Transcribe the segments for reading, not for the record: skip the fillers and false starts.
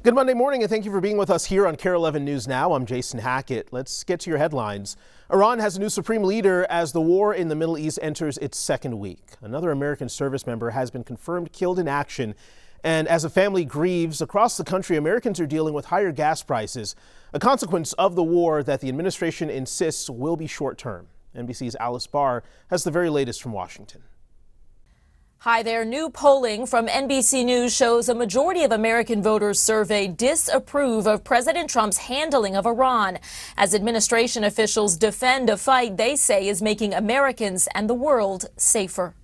Good Monday morning, and thank you for being with us here on KARE 11 News Now. I'm Jason Hackett. Let's get to your headlines. Iran has a new supreme leader as the war in the Middle East enters its second week. Another American service member has been confirmed killed in action. And as a family grieves across the country, Americans are dealing with higher gas prices, a consequence of the war that the administration insists will be short-term. NBC's Alice Barr has the very latest from Washington. Hi there. New polling from NBC News shows a majority of American voters surveyed disapprove of President Trump's handling of Iran, as administration officials defend a fight they say is making Americans and the world safer.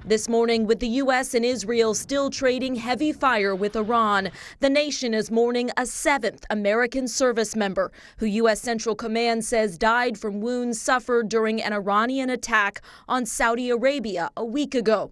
This morning, with the U.S. and Israel still trading heavy fire with Iran, the nation is mourning a seventh American service member who U.S. Central Command says died from wounds suffered during an Iranian attack on Saudi Arabia a week ago.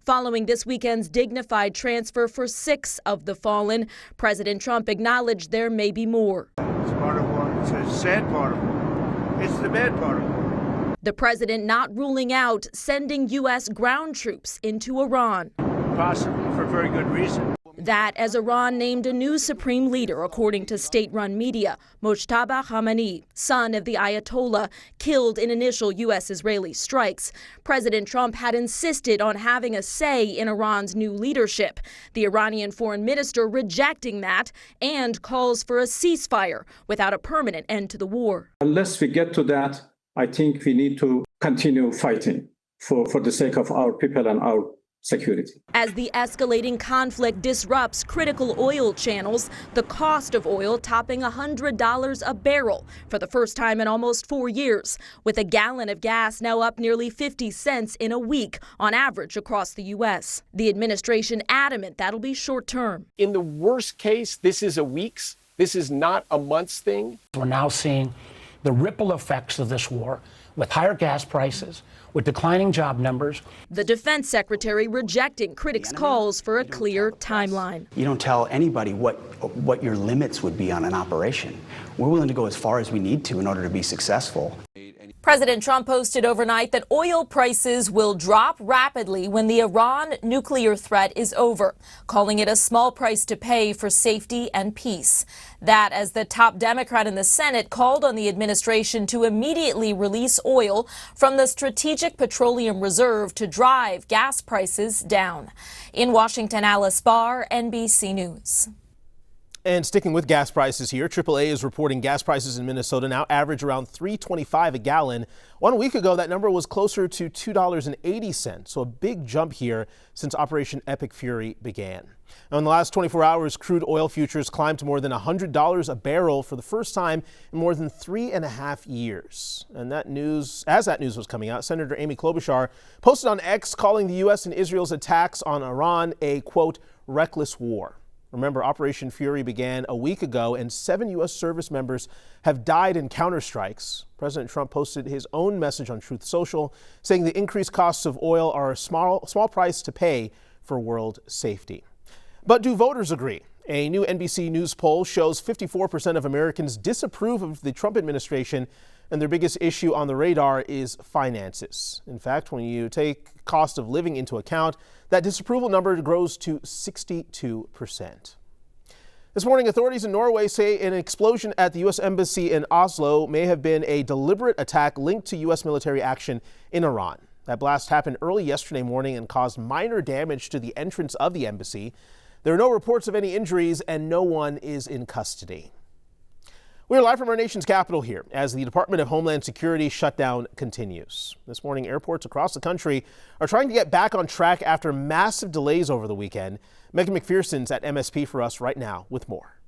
Following this weekend's dignified transfer for 6 of the fallen, President Trump acknowledged there may be more. It's part of war. It's a sad part of war. It's the bad part of war. The president not ruling out sending U.S. ground troops into Iran. Possibly for very good reason. That as Iran named a new supreme leader, according to state-run media, Mojtaba Khamenei, son of the Ayatollah, killed in initial U.S.-Israeli strikes. President Trump had insisted on having a say in Iran's new leadership. The Iranian foreign minister rejecting that and calls for a ceasefire without a permanent end to the war. Unless we get to that, I think we need to continue fighting for the sake of our people and our security. As the escalating conflict disrupts critical oil channels, the cost of oil topping $100 a barrel for the first time in almost 4 years, with a gallon of gas now up nearly 50 cents in a week on average across the U.S. The administration adamant that'll be short term. In the worst case, this is a week's. This is not a month's thing. We're now seeing the ripple effects of this war with higher gas prices, with declining job numbers. The defense secretary rejecting critics' calls for a clear timeline. You don't tell anybody what your limits would be on an operation. We're willing to go as far as we need to in order to be successful. President Trump posted overnight that oil prices will drop rapidly when the Iran nuclear threat is over, calling it a small price to pay for safety and peace. That as the top Democrat in the Senate called on the administration to immediately release oil from the Strategic Petroleum Reserve to drive gas prices down. In Washington, Alice Barr, NBC News. And sticking with gas prices here, AAA is reporting gas prices in Minnesota now average around $3.25 a gallon. 1 week ago, that number was closer to $2.80, so a big jump here since Operation Epic Fury began. Now, in the last 24 hours, crude oil futures climbed to more than $100 a barrel for the first time in more than 3.5 years. And as that news was coming out, Senator Amy Klobuchar posted on X calling the U.S. and Israel's attacks on Iran a, quote, reckless war. Remember, Operation Fury began a week ago, and 7 U.S. service members have died in counterstrikes. President Trump posted his own message on Truth Social, saying the increased costs of oil are a small price to pay for world safety. But do voters agree? A new NBC News poll shows 54% of Americans disapprove of the Trump administration, and their biggest issue on the radar is finances. In fact, when you take cost of living into account, that disapproval number grows to 62%. This morning, authorities in Norway say an explosion at the U.S. Embassy in Oslo may have been a deliberate attack linked to U.S. military action in Iran. That blast happened early yesterday morning and caused minor damage to the entrance of the embassy. There are no reports of any injuries, and no one is in custody. We're live from our nation's capital here as the Department of Homeland Security shutdown continues. This morning, airports across the country are trying to get back on track after massive delays over the weekend. Megan McPherson's at MSP for us right now with more.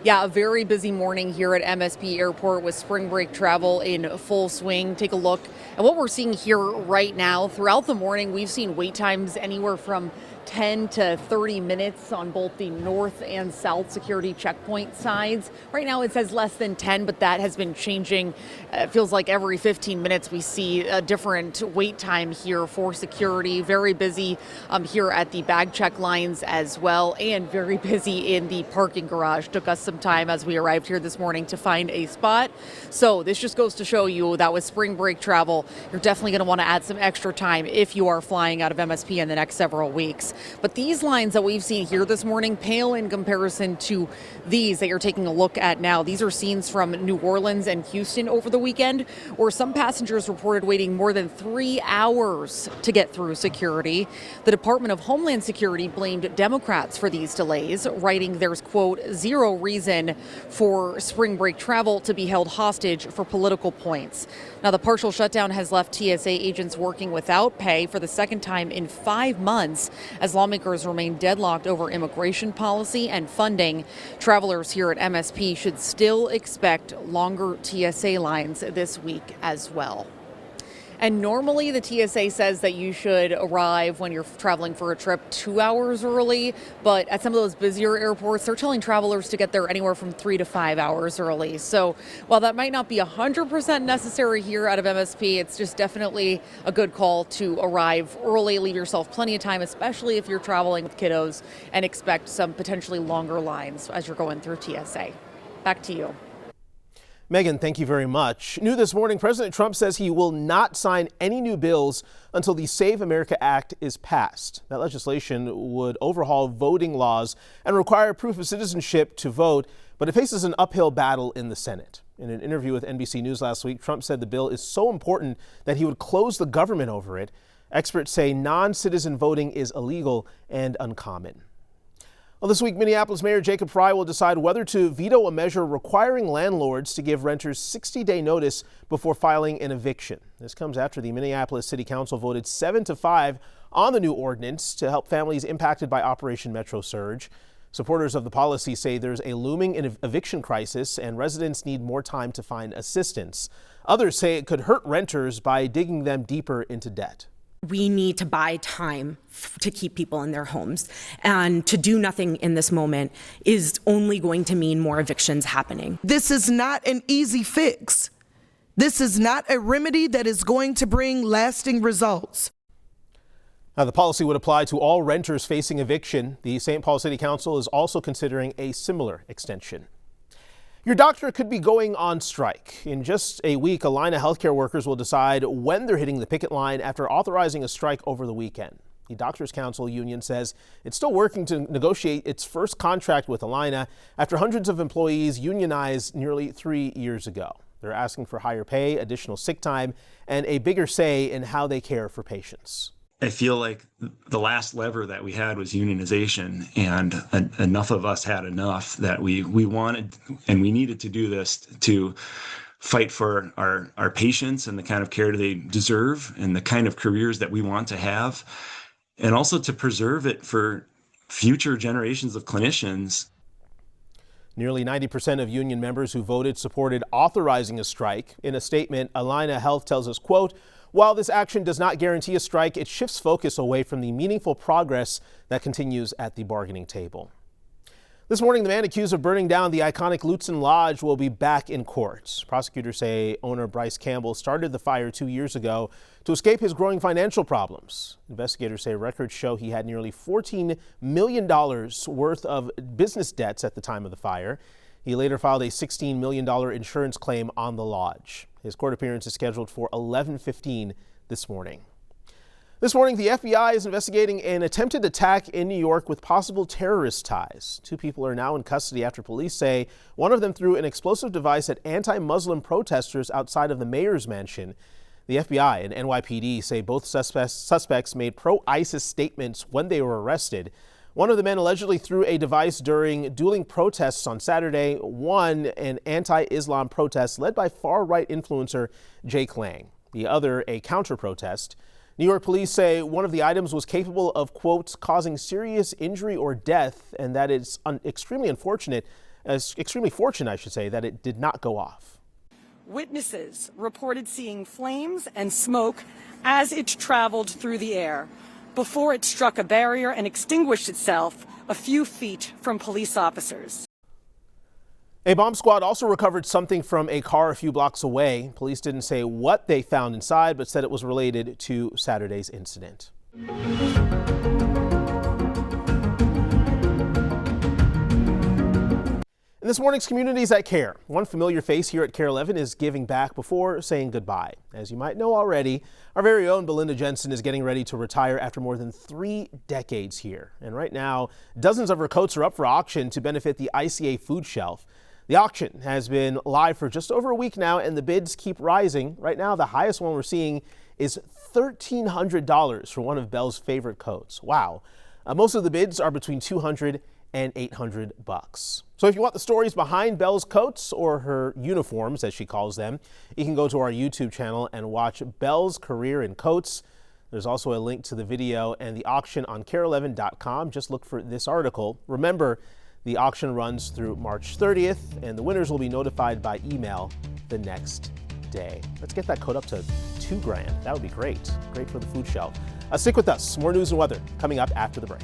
Yeah, a very busy morning here at MSP Airport with spring break travel in full swing. Take a look at what we're seeing here right now. Throughout the morning, we've seen wait times anywhere from 10 to 30 minutes on both the north and south security checkpoint sides. Right now it says less than 10, but that has been changing. It feels like every 15 minutes we see a different wait time here for security. Very busy here at the bag check lines as well, and very busy in the parking garage. Took us some time as we arrived here this morning to find a spot. So this just goes to show you that with spring break travel, you're definitely going to want to add some extra time if you are flying out of MSP in the next several weeks. But these lines that we've seen here this morning pale in comparison to these that you're taking a look at now. These are scenes from New Orleans and Houston over the weekend, where some passengers reported waiting more than 3 hours to get through security. The Department of Homeland Security blamed Democrats for these delays, writing there's, quote, zero reason for spring break travel to be held hostage for political points. Now, the partial shutdown has left TSA agents working without pay for the second time in 5 months as lawmakers remain deadlocked over immigration policy and funding. Travelers here at MSP should still expect longer TSA lines this week as well. And normally the TSA says that you should arrive when you're traveling for a trip 2 hours early, but at some of those busier airports, they're telling travelers to get there anywhere from 3 to 5 hours early. So while that might not be 100% necessary here out of MSP, it's just definitely a good call to arrive early, leave yourself plenty of time, especially if you're traveling with kiddos, and expect some potentially longer lines as you're going through TSA. Back to you. Megan, thank you very much. New this morning, President Trump says he will not sign any new bills until the Save America Act is passed. That legislation would overhaul voting laws and require proof of citizenship to vote, but it faces an uphill battle in the Senate. In an interview with NBC News last week, Trump said the bill is so important that he would close the government over it. Experts say non-citizen voting is illegal and uncommon. Well, this week, Minneapolis Mayor Jacob Frey will decide whether to veto a measure requiring landlords to give renters 60-day notice before filing an eviction. This comes after the Minneapolis City Council voted 7-5 on the new ordinance to help families impacted by Operation Metro Surge. Supporters of the policy say there's a looming eviction crisis and residents need more time to find assistance. Others say it could hurt renters by digging them deeper into debt. We need to buy time to keep people in their homes, and to do nothing in this moment is only going to mean more evictions happening. This is not an easy fix. This is not a remedy that is going to bring lasting results. Now, the policy would apply to all renters facing eviction. The St. Paul City Council is also considering a similar extension. Your doctor could be going on strike. In just a week, a line of healthcare workers will decide when they're hitting the picket line after authorizing a strike over the weekend. The Doctors Council union says it's still working to negotiate its first contract with Allina after hundreds of employees unionized nearly 3 years ago. They're asking for higher pay, additional sick time, and a bigger say in how they care for patients. I feel like the last lever that we had was unionization, and enough of us had enough that we wanted and we needed to do this to fight for our patients and the kind of care they deserve and the kind of careers that we want to have, and also to preserve it for future generations of clinicians. Nearly 90% of union members who voted supported authorizing a strike. In a statement, Allina Health tells us, quote, "While this action does not guarantee a strike, it shifts focus away from the meaningful progress that continues at the bargaining table." This morning, the man accused of burning down the iconic Lutsen Lodge will be back in court. Prosecutors say owner Bryce Campbell started the fire 2 years ago to escape his growing financial problems. Investigators say records show he had nearly $14 million worth of business debts at the time of the fire. He later filed a $16 million insurance claim on the lodge. His court appearance is scheduled for 11:15 this morning. This morning, the FBI is investigating an attempted attack in New York with possible terrorist ties. 2 people are now in custody after police say one of them threw an explosive device at anti-Muslim protesters outside of the mayor's mansion. The FBI and NYPD say both suspects made pro-ISIS statements when they were arrested. One of the men allegedly threw a device during dueling protests on Saturday, one an anti-Islam protest led by far-right influencer Jake Lang. The other a counter-protest. New York police say one of the items was capable of, quote, causing serious injury or death, and that it's extremely fortunate, I should say, that it did not go off. Witnesses reported seeing flames and smoke as it traveled through the air before it struck a barrier and extinguished itself a few feet from police officers. A bomb squad also recovered something from a car a few blocks away. Police didn't say what they found inside, but said it was related to Saturday's incident. In This morning's Communities that Care. One familiar face here at KARE 11 is giving back before saying goodbye. As you might know already, our very own Belinda Jensen is getting ready to retire after more than 3 decades here. And right now, dozens of her coats are up for auction to benefit the ICA food shelf. The auction has been live for just over a week now, and the bids keep rising. Right now, the highest one we're seeing is $1,300 for one of Belle's favorite coats. Wow. Most of the bids are between $200 and $800. So if you want the stories behind Belle's coats, or her uniforms as she calls them, you can go to our YouTube channel and watch Belle's career in coats. There's also a link to the video and the auction on KARE11.com. Just look for this article. Remember, the auction runs through March 30th, and the winners will be notified by email the next day. Let's get that coat up to $2,000. That would be great. Great for the food shelf. Stick with us. More news and weather coming up after the break.